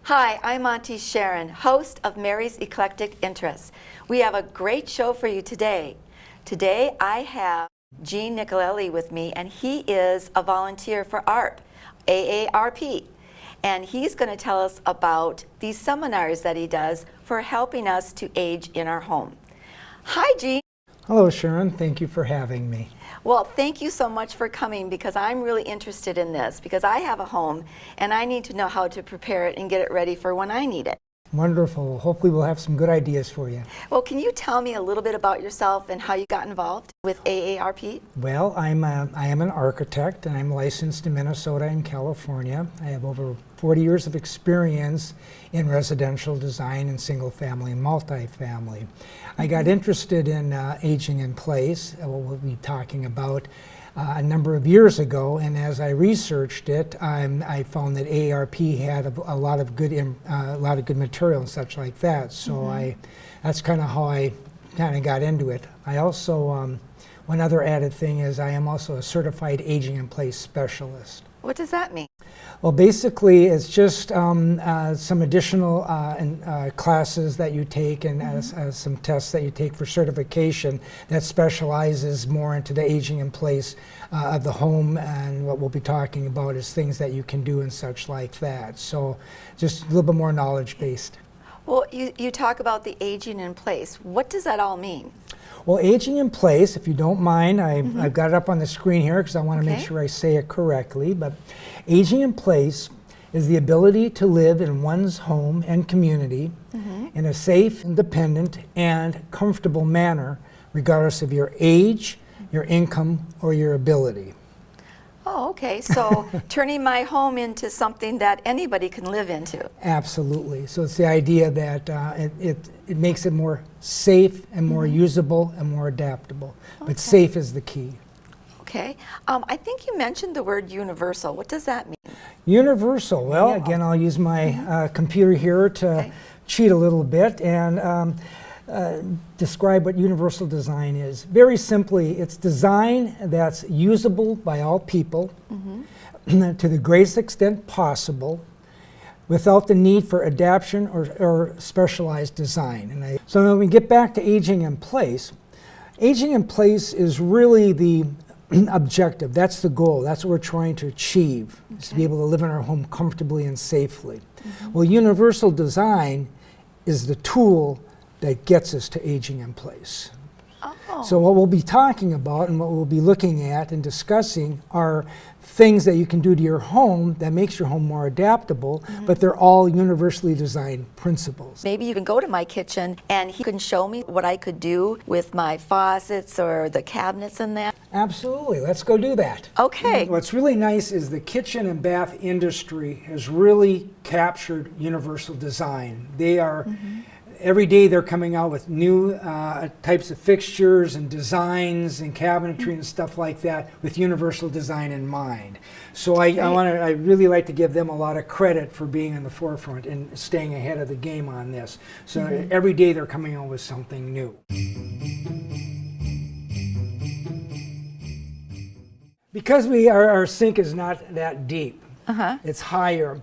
Hi, I'm Auntie Sharon, host of Mary's Eclectic Interests. We have a great show for you today. Today I have Gene Nicolelli with me, and he is a volunteer for AARP, AARP. And he's going to tell us about these seminars that he does for helping us to age in our home. Hi, Gene. Hello, Sharon. Thank you for having me. Well, thank you so much for coming, because I'm really interested in this, because I have a home and I need to know how to prepare it and get it ready for when I need it. Wonderful. Hopefully we'll have some good ideas for you. Well, can you tell me a little bit about yourself and how you got involved with AARP? Well, I am an architect, and I'm licensed in Minnesota and California. I have over 40 years of experience in residential design and single-family and multifamily. I got interested in aging in place, what we'll be talking about, a number of years ago, and as I researched it, I found that AARP had a lot of good material and such like that. So that's kind of how I kind of got into it. I also, one other added thing is I am also a certified aging in place specialist. What does that mean? Well, basically, it's just some additional classes that you take and some tests that you take for certification that specializes more into the aging in place of the home, and what we'll be talking about is things that you can do and such like that. So just a little bit more knowledge-based. Well, you talk about the aging in place. What does that all mean? Well, aging in place, if you don't mind, I've got it up on the screen here because I want to make sure I say it correctly, but aging in place is the ability to live in one's home and community in a safe, independent, and comfortable manner, regardless of your age, your income, or your ability. Oh, okay. So turning my home into something that anybody can live into. Absolutely. So it's the idea that it makes it more safe and more usable and more adaptable. But safe is the key. Okay. I think you mentioned the word universal. What does that mean? Universal. Well, again, I'll use my computer here to cheat a little bit and describe what universal design is. Very simply, it's design that's usable by all people to the greatest extent possible without the need for adaptation or specialized design. So when we get back to aging in place is really the objective. That's the goal. That's what we're trying to achieve, is to be able to live in our home comfortably and safely. Well, universal design is the tool that gets us to aging in place. So what we'll be talking about and what we'll be looking at and discussing are things that you can do to your home that makes your home more adaptable, but they're all universally designed principles. Maybe you can go to my kitchen and he can show me what I could do with my faucets or the cabinets and that. Absolutely, let's go do that. Okay. What's really nice is the kitchen and bath industry has really captured universal design. They are every day they're coming out with new types of fixtures and designs and cabinetry and stuff like that with universal design in mind. So I really like to give them a lot of credit for being in the forefront and staying ahead of the game on this. So every day they're coming out with something new. Because our sink is not that deep, it's higher.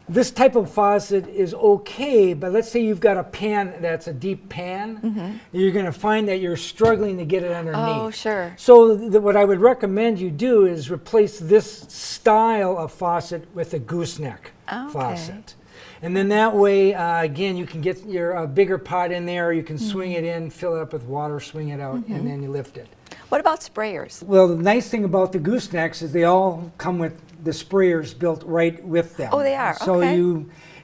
This type of faucet is okay, but let's say you've got a pan that's a deep pan, you're going to find that you're struggling to get it underneath. Oh, sure. So what I would recommend you do is replace this style of faucet with a gooseneck faucet. And then that way, again, you can get your bigger pot in there, you can swing it in, fill it up with water, swing it out, and then you lift it. What about sprayers? Well, the nice thing about the goosenecks is they all come with the sprayers built right with them. Oh, they are. So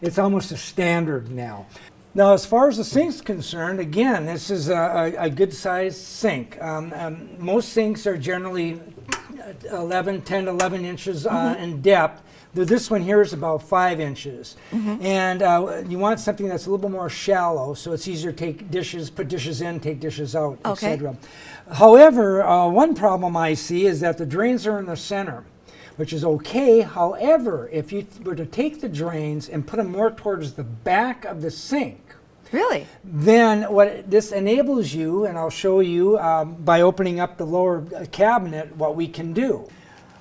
it's almost a standard now. Now, as far as the sink's concerned, again, this is a good-sized sink. Most sinks are generally 10 to 11 inches in depth. This one here is about 5 inches. And you want something that's a little bit more shallow, so it's easier to take dishes, put dishes in, take dishes out, etc. However, one problem I see is that the drains are in the center, which is okay. However, if you were to take the drains and put them more towards the back of the sink, Really? then what this enables you, and I'll show you by opening up the lower cabinet what we can do.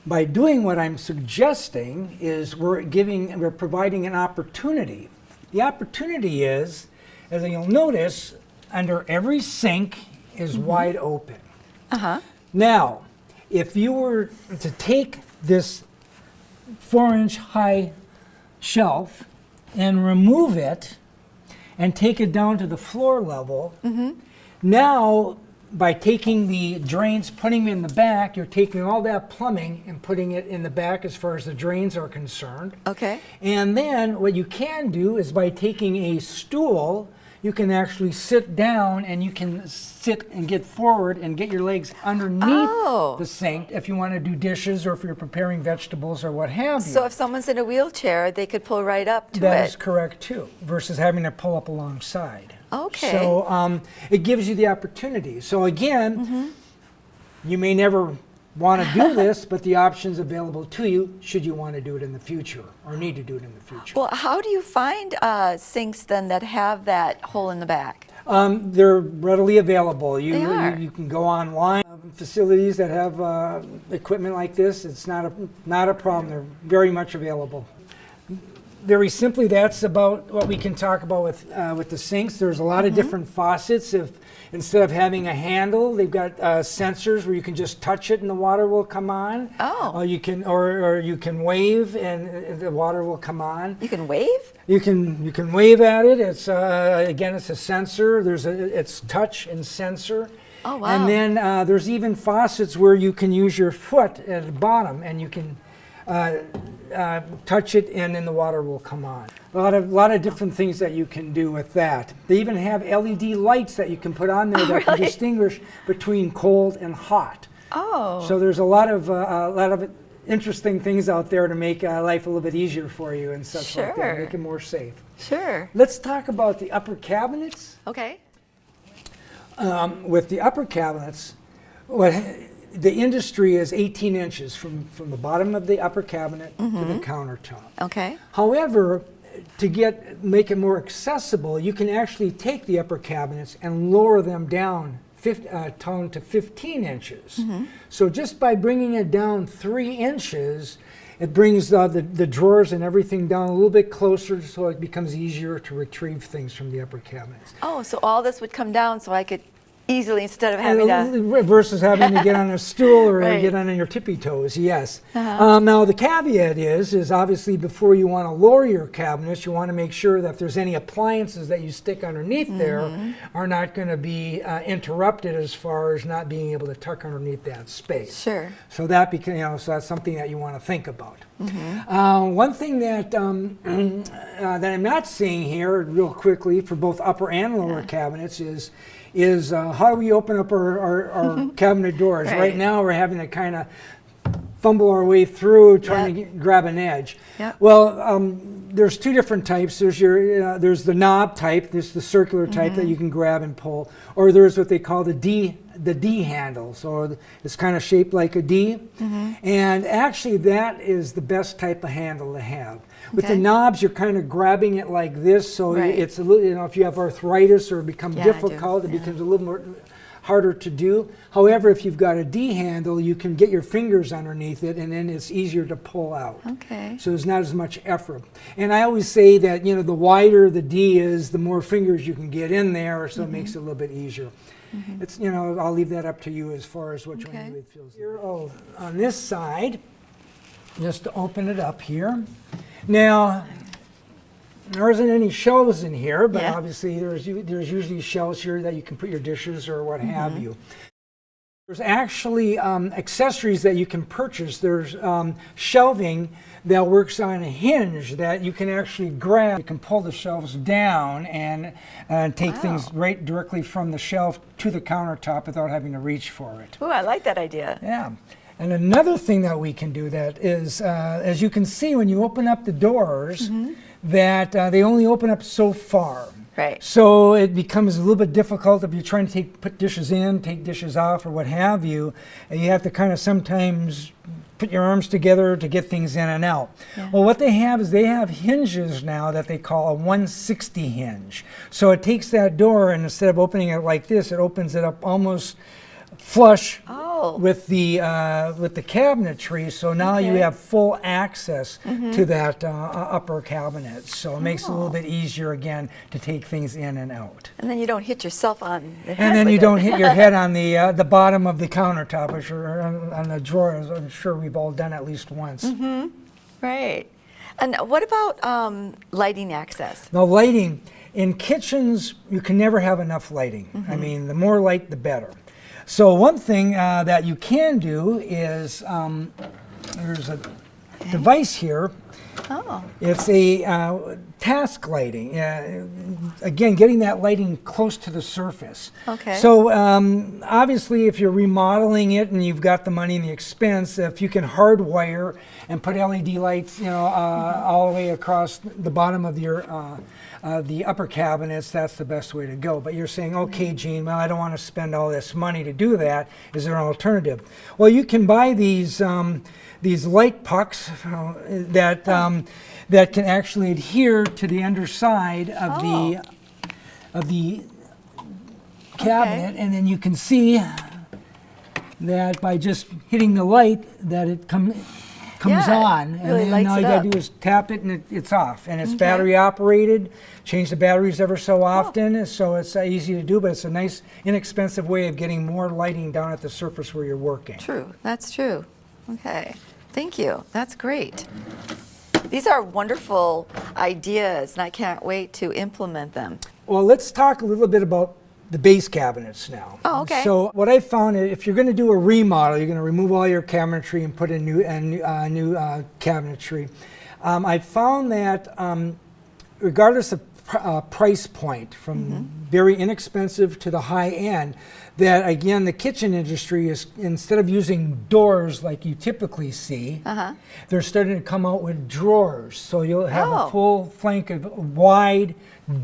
By doing what I'm suggesting is we're providing an opportunity The opportunity is, as you'll notice, under every sink is wide open. Now, if you were to take this 4-inch high shelf and remove it and take it down to the floor level, now by taking the drains, putting them in the back, you're taking all that plumbing and putting it in the back as far as the drains are concerned. Okay. And then what you can do is by taking a stool, you can actually sit down and you can sit and get forward and get your legs underneath the sink if you want to do dishes or if you're preparing vegetables or what have you. So if someone's in a wheelchair, they could pull right up to it. That is correct too, versus having to pull up alongside. Okay. So it gives you the opportunity. So again, you may never want to do this, but the option's available to you should you want to do it in the future or need to do it in the future. Well, how do you find sinks then that have that hole in the back? They're readily available. They are. You can go online. Facilities that have equipment like this, it's not a problem. They're very much available. Very simply, that's about what we can talk about with the sinks. There's a lot of different faucets. If instead of having a handle, they've got sensors where you can just touch it and the water will come on. Oh. You can or you can wave and the water will come on. You can wave? You can wave at it. It's again, it's a sensor. It's touch and sensor. Oh wow. And then there's even faucets where you can use your foot at the bottom and you can touch it and then the water will come on. A lot of different things that you can do with that. They even have LED lights that you can put on there that can distinguish between cold and hot. Oh. So there's a lot of interesting things out there to make life a little bit easier for you and such like that, make it more safe. Sure. Let's talk about the upper cabinets. Okay. With the upper cabinets, the industry is 18 inches from the bottom of the upper cabinet to the countertop. Okay. However, to make it more accessible, you can actually take the upper cabinets and lower them down down to 15 inches. So just by bringing it down 3 inches, it brings the drawers and everything down a little bit closer so it becomes easier to retrieve things from the upper cabinets. Oh, so all this would come down so I could easily, instead of having to... Versus having to get on a stool or get on your tippy toes, yes. Now the caveat is obviously before you want to lower your cabinets, you want to make sure that if there's any appliances that you stick underneath there are not going to be interrupted as far as not being able to tuck underneath that space. Sure. So that so that's something that you want to think about. One thing that that I'm not seeing here real quickly for both upper and lower cabinets is how do we open up our cabinet doors? Right now we're having to kind of fumble our way through trying to grab an edge. Well, there's two different types. There's the knob type, there's the circular type that you can grab and pull, or there's what they call the D handle. So it's kind of shaped like a D. And actually that is the best type of handle to have. With the knobs, you're kind of grabbing it like this, so it's a little, if you have arthritis or become difficult, it becomes a little more harder to do. However, if you've got a D handle, you can get your fingers underneath it and then it's easier to pull out. Okay. So there's not as much effort. And I always say that, the wider the D is, the more fingers you can get in there, so it makes it a little bit easier. It's, I'll leave that up to you as far as which one you really feels. Here, on this side, just to open it up here. Now, there isn't any shelves in here, but obviously there's usually shelves here that you can put your dishes or what have you. There's actually accessories that you can purchase. There's shelving that works on a hinge that you can actually grab. You can pull the shelves down and take things right directly from the shelf to the countertop without having to reach for it. Ooh, I like that idea. Yeah. And another thing that we can do that is, as you can see when you open up the doors, that they only open up so far. Right. So it becomes a little bit difficult if you're trying to put dishes in, take dishes off, or what have you. And you have to kind of sometimes put your arms together to get things in and out. Well, what they have is they have hinges now that they call a 160 hinge. So it takes that door and instead of opening it like this, it opens it up almost flush with the cabinetry, so now you have full access to that upper cabinet. So it makes it a little bit easier again to take things in and out. And then you don't hit yourself on the head. And then with you it. don't hit your head on the bottom of the countertop, or on the drawers. I'm sure we've all done at least once. Right. And what about lighting access? Now, lighting in kitchens, you can never have enough lighting. I mean, the more light, the better. So one thing that you can do is there's a device here. Oh. It's a task lighting. Again, getting that lighting close to the surface. Okay. So obviously, if you're remodeling it and you've got the money and the expense, if you can hardwire and put LED lights, all the way across the bottom of your the upper cabinets, that's the best way to go. But you're saying, okay, Gene, well, I don't want to spend all this money to do that. Is there an alternative? Well, you can buy these light pucks that that can actually adhere to the underside of the cabinet, and then you can see that by just hitting the light that it comes on, and really then all you lights it gotta do is tap it and it's off, and it's battery operated. Change the batteries ever so often, so it's easy to do, but it's a nice inexpensive way of getting more lighting down at the surface where you're working. True, that's true. Okay, thank you. That's great. These are wonderful ideas, and I can't wait to implement them. Well, let's talk a little bit about the base cabinets now. Oh, okay. So what I found, if you're going to do a remodel, you're going to remove all your cabinetry and put in new cabinetry. I found that regardless of price point, from very inexpensive to the high end, that again the kitchen industry is, instead of using doors like you typically see, they're starting to come out with drawers. So you'll have a full flank of wide,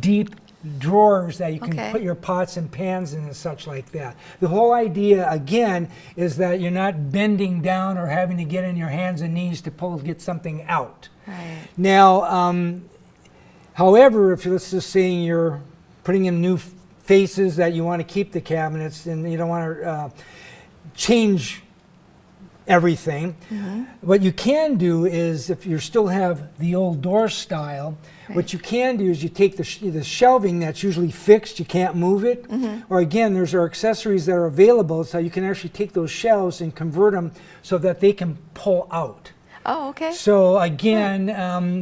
deep drawers that you can put your pots and pans in and such like that. The whole idea again is that you're not bending down or having to get in your hands and knees to get something out. Right. Now, however, if let's just say you're putting in new faces that you want to keep the cabinets and you don't want to change everything, what you can do is, if you still have the old door style, what you can do is you take the shelving that's usually fixed, you can't move it, or again, there's our accessories that are available, so you can actually take those shelves and convert them so that they can pull out. Oh, okay. So again,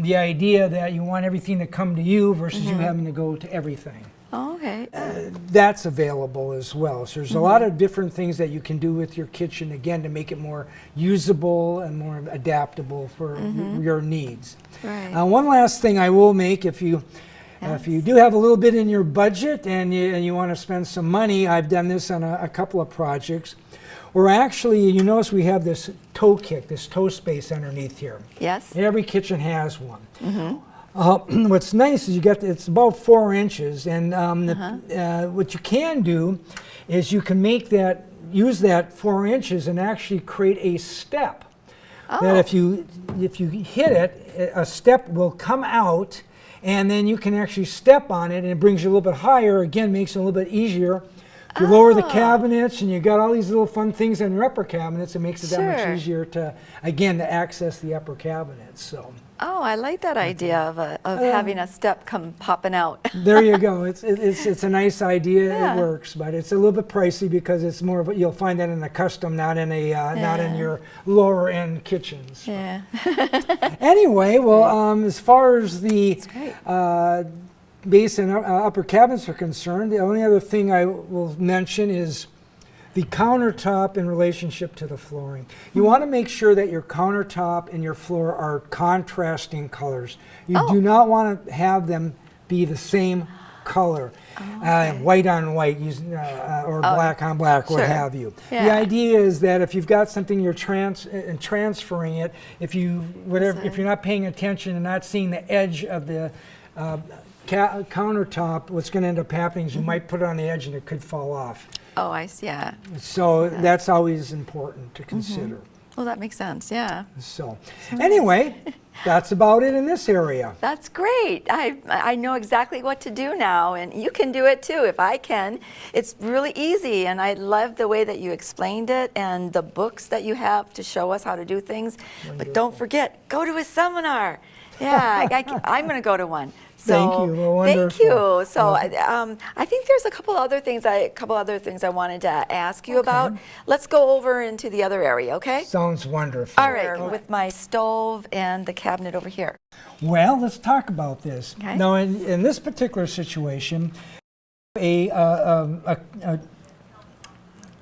the idea that you want everything to come to you versus you having to go to everything. Oh, okay. That's available as well. So there's a lot of different things that you can do with your kitchen, again, to make it more usable and more adaptable for your needs. Right. One last thing I will make, if you do have a little bit in your budget and you want to spend some money, I've done this on a couple of projects. Or actually, you notice we have this toe kick, this toe space underneath here. Yes. Every kitchen has one. What's nice is it's about 4 inches, and what you can do is you can use that 4 inches and actually create a step. That if you hit it, a step will come out, and then you can actually step on it, and it brings you a little bit higher. Again, makes it a little bit easier. If you lower the cabinets and you got all these little fun things on your upper cabinets, it makes it that much easier to access the upper cabinets. So. Oh, I like that idea of having a step come popping out. There you go. It's a nice idea. It works, but it's a little bit pricey because it's more of you'll find that in a custom, not in not in your lower end kitchens. Yeah. Anyway, well, as far as the base and upper cabinets are concerned, the only other thing I will mention is the countertop in relationship to the flooring. You want to make sure that your countertop and your floor are contrasting colors. You do not want to have them be the same color, white on white, or black on black, what have you. The idea is that if you've got something you're transferring it, if you're not paying attention and not seeing the edge of the countertop, what's going to end up happening is you might put it on the edge and it could fall off. Oh, I see. Yeah. So that's always important to consider. Well, that makes sense, yeah. So anyway, that's about it in this area. That's great. I know exactly what to do now, and you can do it too if I can. It's really easy, and I love the way that you explained it and the books that you have to show us how to do things. Wonderful. But don't forget, go to a seminar. Yeah, I'm going to go to one. So, thank you. Well, wonderful. Thank you. So I think there's a couple other things I wanted to ask you about. Let's go over into the other area, okay? Sounds wonderful. All right, with my stove and the cabinet over here. Well, let's talk about this. Okay. Now, in this particular situation, a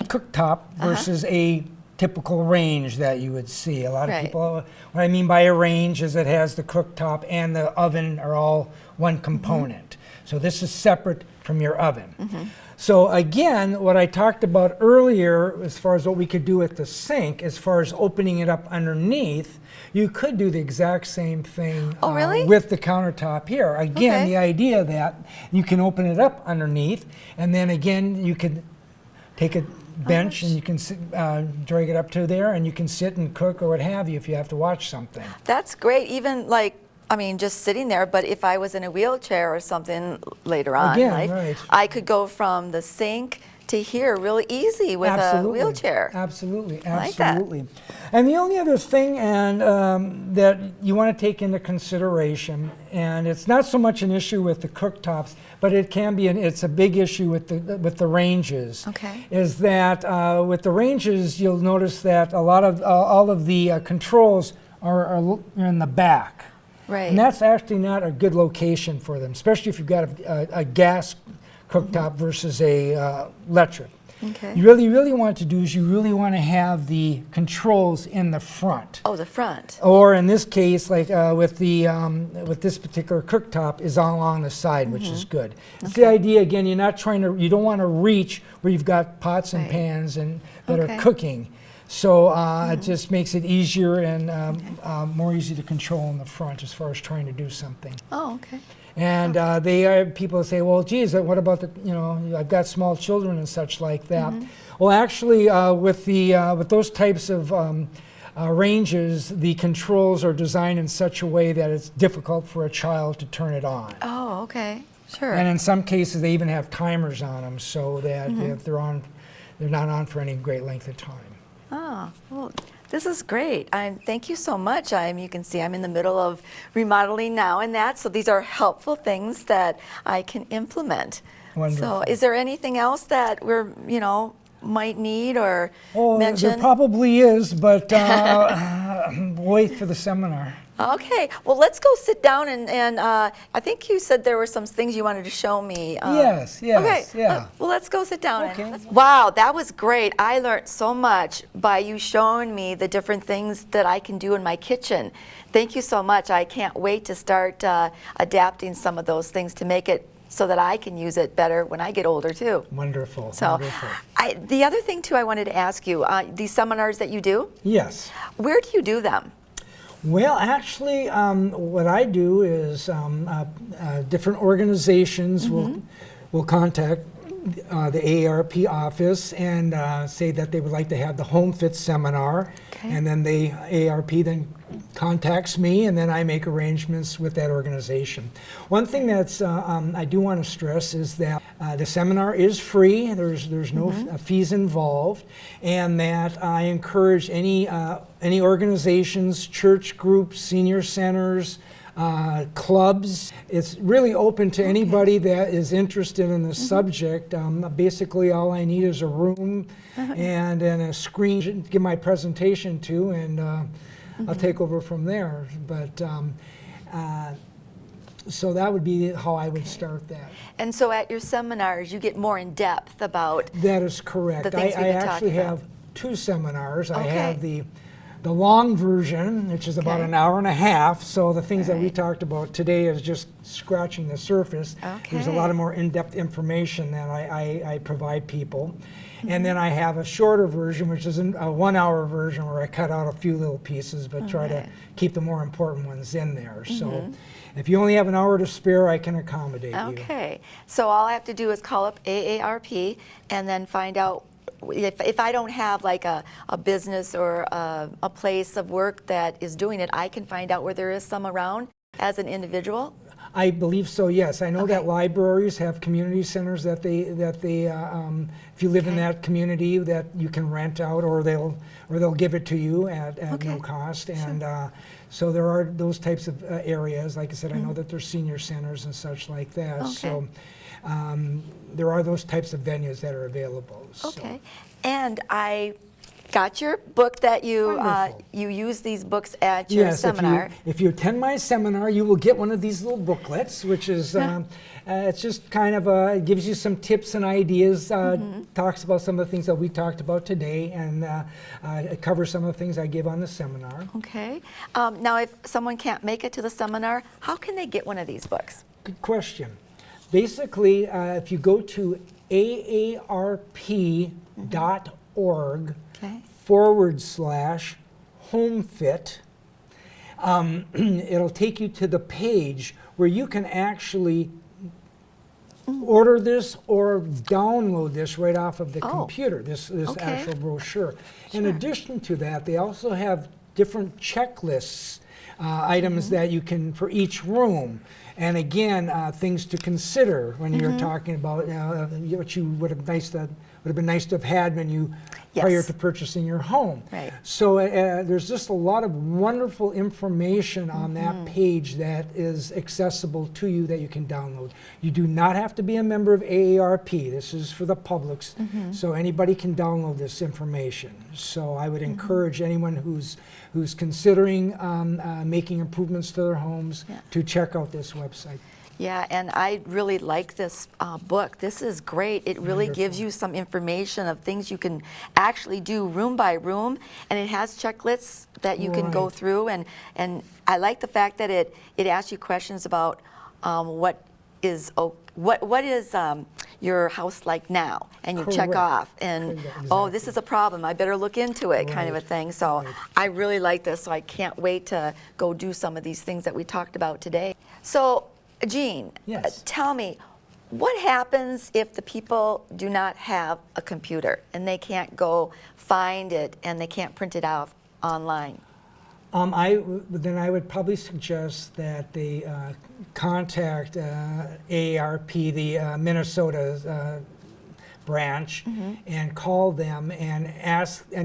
cooktop versus a typical range that you would see. A lot of people, what I mean by a range is it has the cooktop and the oven are all one component. So this is separate from your oven. So again, what I talked about earlier as far as what we could do at the sink, as far as opening it up underneath, you could do the exact same thing with the countertop here. Again, the idea that you can open it up underneath, and then again, you could take a bench and you can drag it up to there, and you can sit and cook or what have you if you have to watch something. That's great. Even like, I mean, just sitting there, but if I was in a wheelchair or something later on, I could go from the sink to here really easy with a wheelchair. Absolutely, absolutely. Like and the only other thing that you want to take into consideration, and it's not so much an issue with the cooktops, but it can be, it's a big issue with the ranges. Is that with the ranges, you'll notice that a lot of all of the controls are in the back. And that's actually not a good location for them, especially if you've got a gas cooktop versus a electric. You really want to do is you really want to have the controls in the front. Oh, the front. Or in this case, like with this particular cooktop, is all along the side, which is good. It's the idea again. You're not trying to. You don't want to reach where you've got pots and pans and that are cooking. So it just makes it easier and more easy to control in the front as far as trying to do something. Oh, okay. And people say, well, geez, what about the, I've got small children and such like that. Well, actually, with those types of ranges, the controls are designed in such a way that it's difficult for a child to turn it on. Oh, okay, sure. And in some cases, they even have timers on them so that if they're not on for any great length of time. Oh, well, this is great. Thank you so much. You can see I'm in the middle of remodeling now and that, so these are helpful things that I can implement. Wonderful. So is there anything else that we're, might need or mention? There probably is, but wait for the seminar. Okay, well, let's go sit down and I think you said there were some things you wanted to show me. Yes, okay, yeah. Well, let's go sit down. Okay. Wow, that was great. I learned so much by you showing me the different things that I can do in my kitchen. Thank you so much. I can't wait to start adapting some of those things to make it so that I can use it better when I get older too. Wonderful, so, wonderful. The other thing too I wanted to ask you, these seminars that you do? Yes. Where do you do them? Well, actually, what I do is different organizations will contact the AARP office and say that they would like to have the Homefit seminar, and then the AARP then contacts me, and then I make arrangements with that organization. One thing that's I do want to stress is that the seminar is free. There's no fees involved, and that I encourage any organizations, church groups, senior centers, clubs. It's really open to anybody that is interested in the subject. Basically, all I need is a room and a screen to give my presentation to, and I'll take over from there. But so that would be how I would start that. And so at your seminars, you get more in depth about. That is correct. The things I actually have 2 seminars. I have the long version, which is about an hour and a half. So the things that we talked about today is just scratching the surface. There's a lot of more in-depth information that I provide people. And then I have a shorter version, which is a 1-hour version where I cut out a few little pieces, but try to keep the more important ones in there. So if you only have an hour to spare, I can accommodate you. Okay, so all I have to do is call up AARP and then find out if I don't have like a business or a place of work that is doing it, I can find out where there is some around as an individual? I believe so, yes. I know Okay. that libraries have community centers that they if you live in Okay. that community, that you can rent out, or they'll give it to you at Okay. no cost. And so there are those types of areas. Like I said, I know that there's senior centers and such like that. Okay. So there are those types of venues that are available. So. Okay. And I got your book that you Wonderful. you use these books at your Yes, seminar. if you attend my seminar, you will get one of these little booklets, which is it's just kind of it gives you some tips and ideas. Talks about some of the things that we talked about today, and it covers some of the things I give on the seminar. Okay. Now, if someone can't make it to the seminar, how can they get one of these books? Good question. Basically, if you go to AARP.org Okay. /Homefit, it'll take you to the page where you can actually order this or download this right off of the computer, this Okay. actual brochure. In addition to that, they also have different checklists, items that you can, for each room. And again, things to consider when you're talking about what you would have been nice to have had when you prior to purchasing your home. Right. So there's just a lot of wonderful information on that page that is accessible to you that you can download. You do not have to be a member of AARP. This is for the publics, so anybody can download this information. So I would encourage anyone who's considering making improvements to their homes to check out this website. Yeah, and I really like this book. This is great. It really gives you some information of things you can actually do room by room, and it has checklists that you can go through. And I like the fact that it asks you questions about what is your house like now, and you check off, and oh, this is a problem, I better look into it, kind of a thing. So I really like this, so I can't wait to go do some of these things that we talked about today. So Jean, tell me, what happens if the people do not have a computer and they can't go find it and they can't print it out online? Then I would probably suggest that they contact AARP, the Minnesota branch, and call them and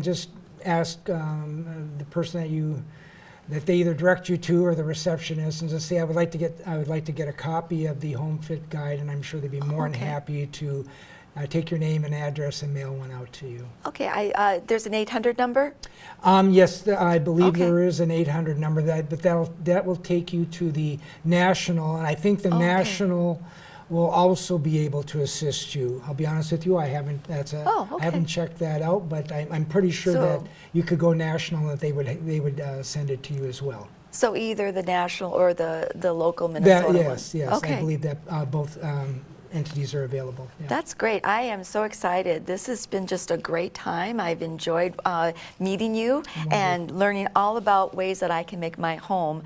just ask the person that they either direct you to, or the receptionist, and just say, I would like to get a copy of the Homefit guide, and I'm sure they'd be more than happy to take your name and address and mail one out to you. Okay, there's an 800 number? Yes, I believe there is an 800 number, but that will take you to the national, and I think the national will also be able to assist you. I'll be honest with you, I haven't checked that out, but I'm pretty sure that you could go national, and that they would send it to you as well. So either the national or the local Minnesota one? Yes, I believe that both entities are available. Yeah. That's great. I am so excited. This has been just a great time. I've enjoyed meeting you and learning all about ways that I can make my home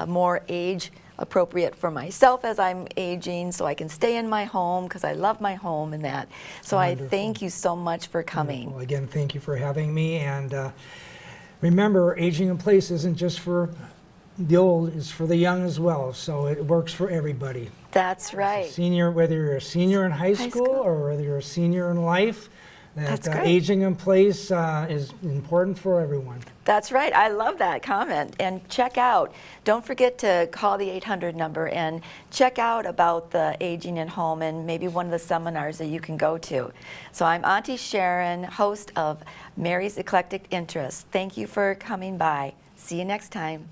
more age appropriate for myself as I'm aging, so I can stay in my home because I love my home and that. So I thank you so much for coming. Well, again, thank you for having me. And remember, aging in place isn't just for the old, it's for the young as well. So it works for everybody. That's right. Senior, whether you're a senior in high school or whether you're a senior in life, that aging in place is important for everyone. That's right. I love that comment. And don't forget to call the 800 number and check out about the aging in home and maybe one of the seminars that you can go to. So I'm Auntie Sharon, host of Mary's Eclectic Interests. Thank you for coming by. See you next time.